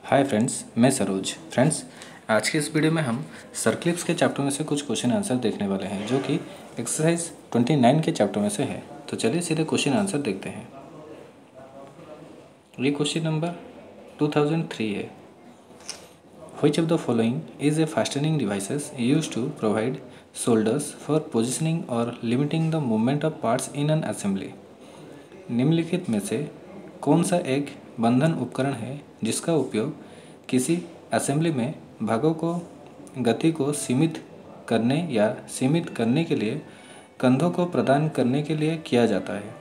Hi friends, मैं Saroj. Friends, आज की इस वीडियो में हम सर्क्लिप्स के चैप्टर में से कुछ क्वेश्चन आंसर देखने वाले हैं, जो कि एक्सरसाइज 29 के चैप्टर में से है। तो चलिए सीधे क्वेश्चन आंसर देखते हैं। ये क्वेश्चन नंबर 2003 है। Which of the following is a fastening devices used to provide shoulders for positioning or limiting the movement of parts in an assembly? निम्नलिखित में से कौन सा एक बंधन उपकरण है जिसका उपयोग किसी असेंबली में भागों को गति को सीमित करने या सीमित करने के लिए कंधों को प्रदान करने के लिए किया जाता है?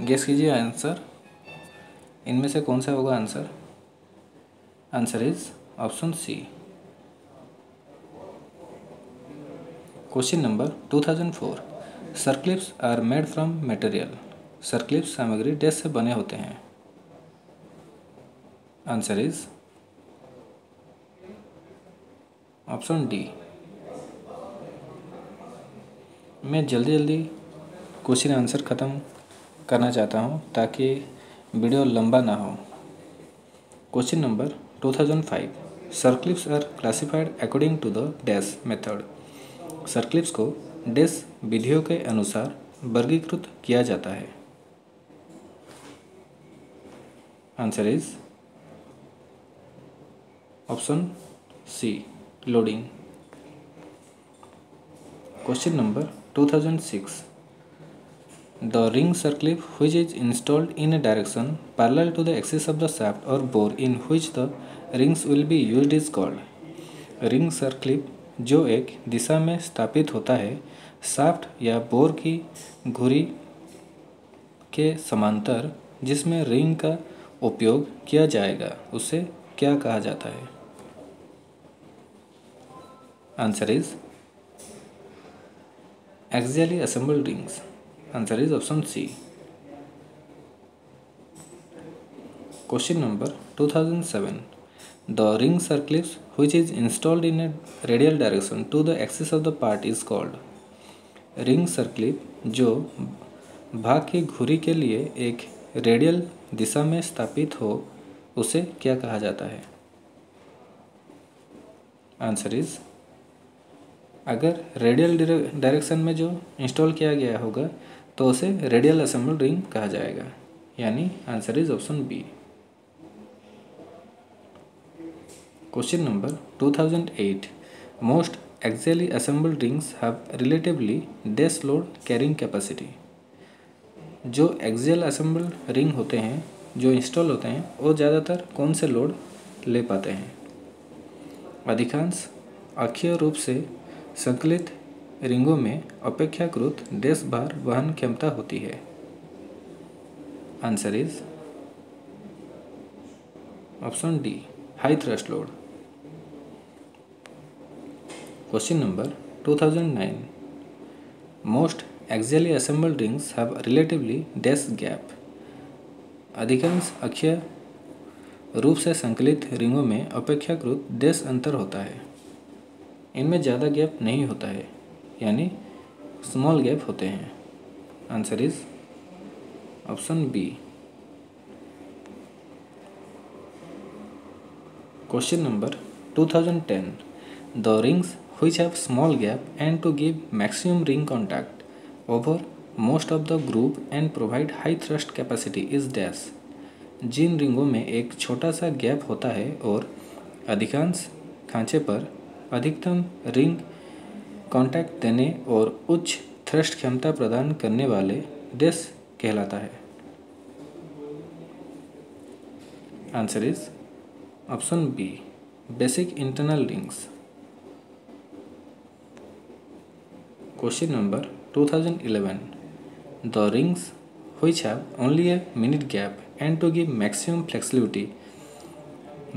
गेस कीजिए आंसर। इनमें से कौन सा होगा answer? Answer is option C. Question number 2004। Circlips are made from material. Circlips सामग्री डैश से बने होते हैं? Answer is option D. मैं जल्दी क्वेश्चन आंसर ख़त्म करना चाहता हूँ ताकि वीडियो लंबा ना हो। Question number 2005। Circlips are classified according to the dash method. Circlips को डैश विधियों के अनुसार वर्गीकृत किया जाता है? Answer is option C, loading. Question number 2006। The ring circlip which is installed in a direction parallel to the axis of the shaft or bore in which the rings will be used is called. Ring circlip जो एक दिशा में स्थापित होता है shaft या bore की धुरी के समांतर, जिसमें रिंग का उपयोग किया जाएगा, उसे क्या कहा जाता है? Answer is axially assembled rings. Answer is option C. Question number 2007। The ring circlips which is installed in a radial direction to the axis of the part is called. Ring circlip जो भाग की धुरी के लिए एक radial दिशा में स्थापित हो, उसे क्या कहा जाता है? आंसर इज, अगर रेडियल डायरेक्शन में जो इंस्टॉल किया गया होगा तो उसे रेडियल असेंबल रिंग कहा जाएगा, यानी answer is option B. Question number 2008। Most axially assembled rings have relatively less load carrying capacity. जो एक्सियल असेंबल्ड रिंग होते हैं जो इंस्टॉल होते हैं वो ज़्यादातर कौन से लोड ले पाते हैं? अधिकांश अक्षीय रूप से संकलित रिंगों में अपेक्षाकृत डैश भार वहन क्षमता होती है? Answer is option D, high thrust load. Question number 2009। Most axially assembled rings have relatively dash gap. अधिकांश अक्षीय रूप से संकलित रिंगों में अपेक्षाकृत डैश अंतर होता है? इनमें ज़्यादा गैप नहीं होता है, यानी स्मॉल गैप होते हैं। Answer is option B. Question number 2010। The rings which have small gap and to give maximum ring contact over most of the group and provide high thrust capacity is dash. जिन रिंगों में एक छोटा सा gap होता है और अधिकांश खांचे पर अधिकतम रिंग कांटेक्ट देने और उच्च थ्रस्ट क्षमता प्रदान करने वाले डैश कहलाता है? Answer is option B, basic internal rings. Question number 2011। The rings which have only a minute gap and to give maximum flexibility.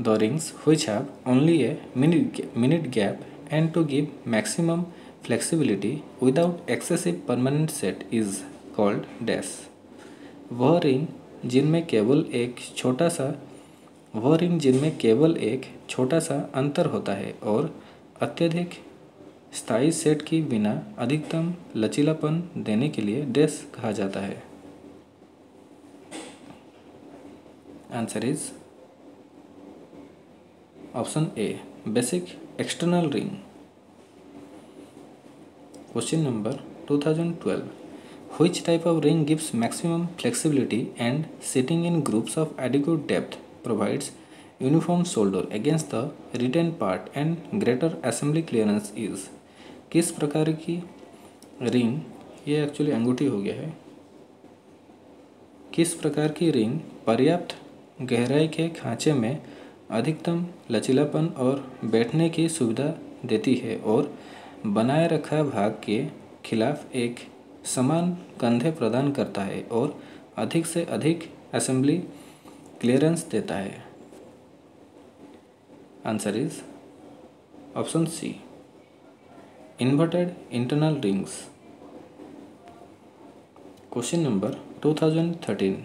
The rings which have only a minute gap and to give maximum flexibility without excessive permanent set is called dash. वह ring जिनमें केवल एक छोटा सा अंतर होता है और अत्यधिक स्थायी सेट की बिना अधिकतम लचीलापन देने के लिए डैश कहा जाता है? Answer is option A, basic external ring. Question number 2012, which type of ring gives maximum flexibility and sitting in groups of adequate depth provides uniform shoulder against the retained part and greater assembly clearance is? किस प्रकार की ring, ये actually अंगूठी हो गया है, किस प्रकार की रिंग पर्याप्त गहराई के खांचे में अधिकतम लचीलापन और बैठने की सुविधा देती है और बनाए रखा भाग के खिलाफ एक समान कंधे प्रदान करता है और अधिक से अधिक असेंबली क्लियरेंस देता है? Answer is option C, inverted internal rings. Question number 2013,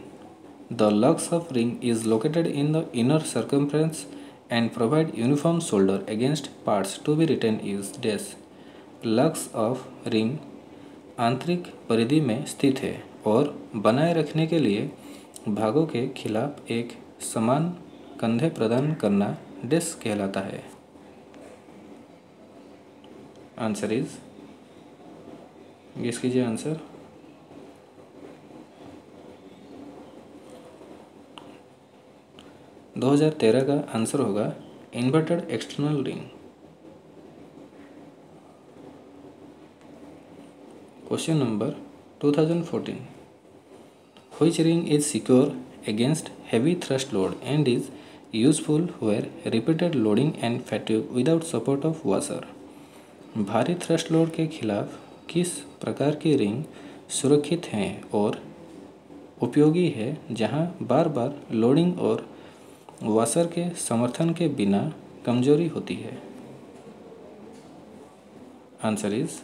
the lux of ring is located in the inner circumference and provide uniform shoulder against parts to be retained is dash? Lux of ring आंतरिक परिधि में स्थित है और बनाए रखने के लिए भागों के खिलाफ एक समान कंधे प्रदान करना डैश कहलाता है? आंसर इज, गेस कीजिए आंसर। दो 2013 का आंसर होगा inverted external ring. Question number 2014, which ring is secure against heavy thrust load and is useful where repeated loading and fatigue without support of washer? भारी thrust load के खिलाफ किस प्रकार की रिंग सुरक्षित हैं और उपयोगी है जहां बार बार लोडिंग और वाशर के समर्थन के बिना कमजोरी होती है? Answer is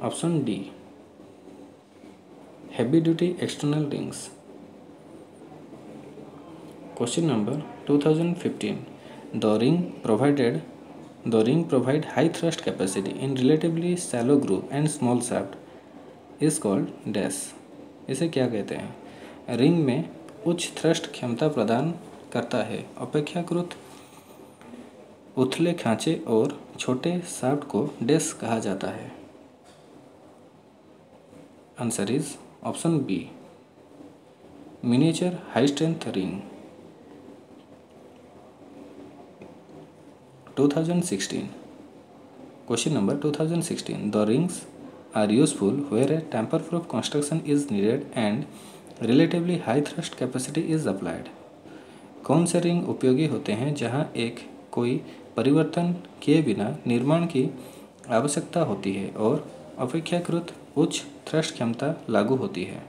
option D, heavy duty external rings. Question number 2015, the ring provide high thrust capacity in relatively shallow groove and small shaft is called dash? इसे क्या कहते हैं? रिंग में उच्च थ्रस्ट क्षमता प्रदान करता है, अपेक्षाकृत उथले खांचे और छोटे शाफ्ट को डैश कहा जाता है? Answer is option B, miniature high strength ring. 2016, question number 2016, the rings are useful where a tamper proof construction is needed and relatively high thrust capacity is applied? कौन से रिंग उपयोगी होते हैं जहां एक कोई परिवर्तन किए बिना निर्माण की आवश्यकता होती है और अपेक्षाकृत उच्च थ्रस्ट क्षमता लागू होती है?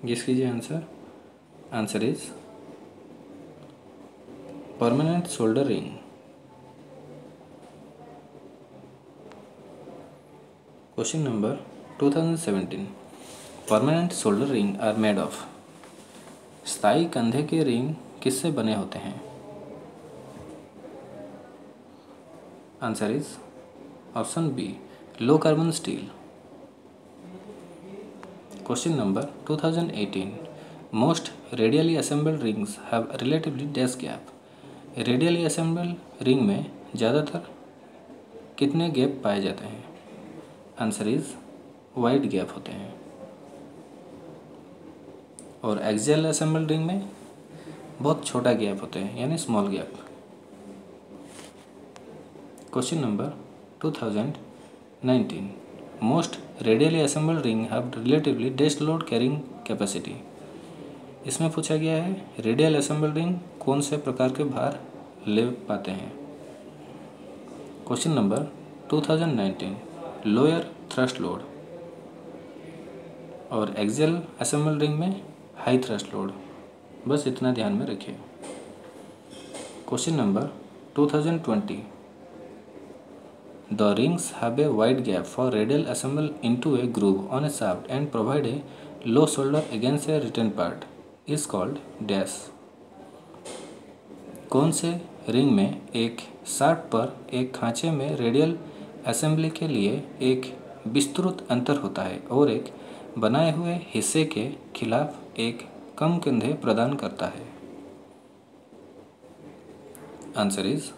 गेस कीजिए answer. Answer is permanent shoulder ring. Question number 2017, permanent shoulder ring are made of? स्थायी कंधे के रिंग किससे बने होते हैं? Answer is option B, low carbon steel. Question number 2018, most radially assembled rings have relatively less gap? Radially assembled ring में ज़्यादातर कितने गैप पाए जाते हैं? आंसर इज वाइड गैप होते हैं। और एक्सियल असेंबल्ड रिंग में बहुत छोटा गैप होते हैं, यानी small gap. Question number 2019, most radially assembled ring have relatively best load carrying capacity? इसमें पूछा गया है रेडियल असेंबल्ड रिंग कौन से प्रकार के भार ले पाते हैं? Question number 2019, lower thrust load. और एक्सियल असेंबल्ड रिंग में हाई थ्रस्ट लोड। बस इतना ध्यान में रखिए। Question number 2020, the rings have a wide gap for radial assemble into a groove on a shaft and provide a low shoulder against a retained part is called dash? कौन से ring में एक shaft पर एक खांचे में radial assembly के लिए एक विस्तृत अंतर होता है और एक बनाए हुए हिस्से के खिलाफ एक कम कंधे प्रदान करता है। Answer is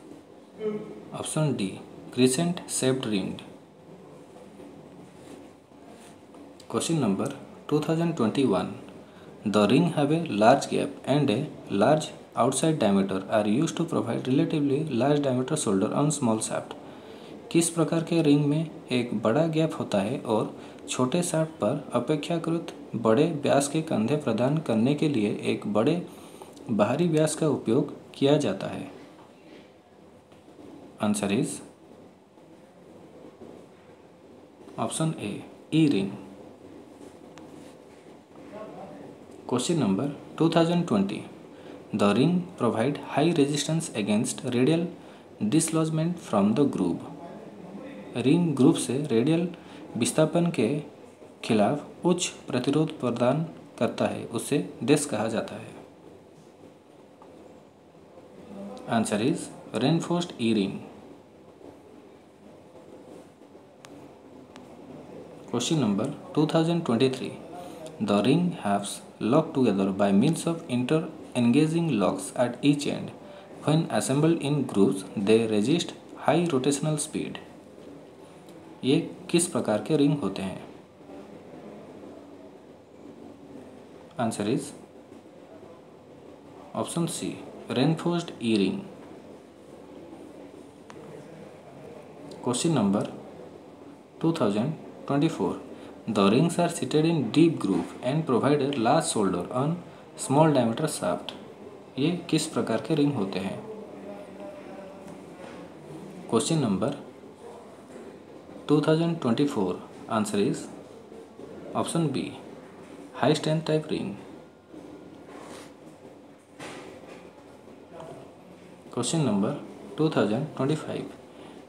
option D, crescent shaped ring. Question number 2021, the ring have a large gap and a large outside diameter are used to provide relatively large diameter shoulder on small shaft। किस प्रकार के ring में एक बड़ा gap होता है और छोटे शाफ्ट पर अपेक्षाकृत बड़े व्यास के कंधे प्रदान करने के लिए एक बड़े बाहरी व्यास का उपयोग किया जाता है? Answer is option A, E ring. Question number 2020, the ring provide high resistance against radial dislodgement from the groove। Ring groove से रेडियल विस्थापन के खिलाफ उच्च प्रतिरोध प्रदान करता है, उसे देश कहा जाता है। Answer is reinforced E ring. Question number 2023, the ring halves lock together by means of inter-engaging locks at each end। When assembled in grooves, they resist high rotational speed। ये किस प्रकार के रिंग होते हैं? Answer is option C, reinforced E ring. Question number 2024, the rings are seated in deep groove and provide a large shoulder on small diameter shaft। ये किस प्रकार के रिंग होते हैं? Question number 2024, answer is option B, high strength type ring. Question number 2025,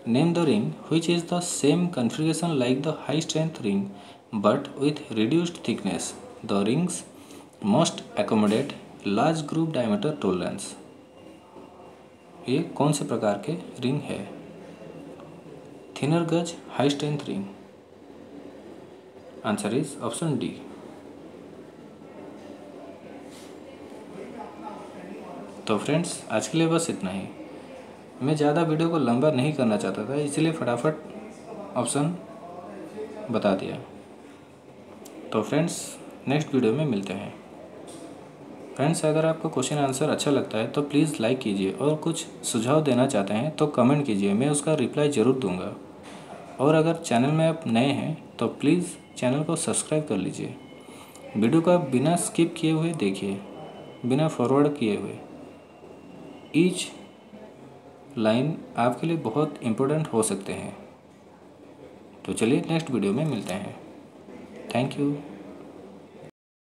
name the ring which is the same configuration like the high strength ring but with reduced thickness। The rings must accommodate large groove diameter tolerance। ये कौन से प्रकार के ring है? Thinner गज high strength ring. Answer is option D. तो friends, आज के लिए बस इतना ही। मैं ज़्यादा वीडियो को लंबा नहीं करना चाहता था, इसलिए फटाफट ऑप्शन बता दिया। तो फ्रेंड्स, नेक्स्ट वीडियो में मिलते हैं। फ्रेंड्स, अगर आपको क्वेश्चन आंसर अच्छा लगता है तो प्लीज़ लाइक कीजिए और कुछ सुझाव देना चाहते हैं तो कमेंट कीजिए, मैं उसका रिप्लाई ज़रूर दूंगा। और अगर चैनल में आप नए हैं तो प्लीज़ चैनल को सब्सक्राइब कर लीजिए। वीडियो को आप बिना स्किप किए हुए देखिए, बिना फॉरवर्ड किए हुए। ईच लाइन आपके लिए बहुत इम्पोर्टेंट हो सकते हैं। तो चलिए नेक्स्ट वीडियो में मिलते हैं। Thank you.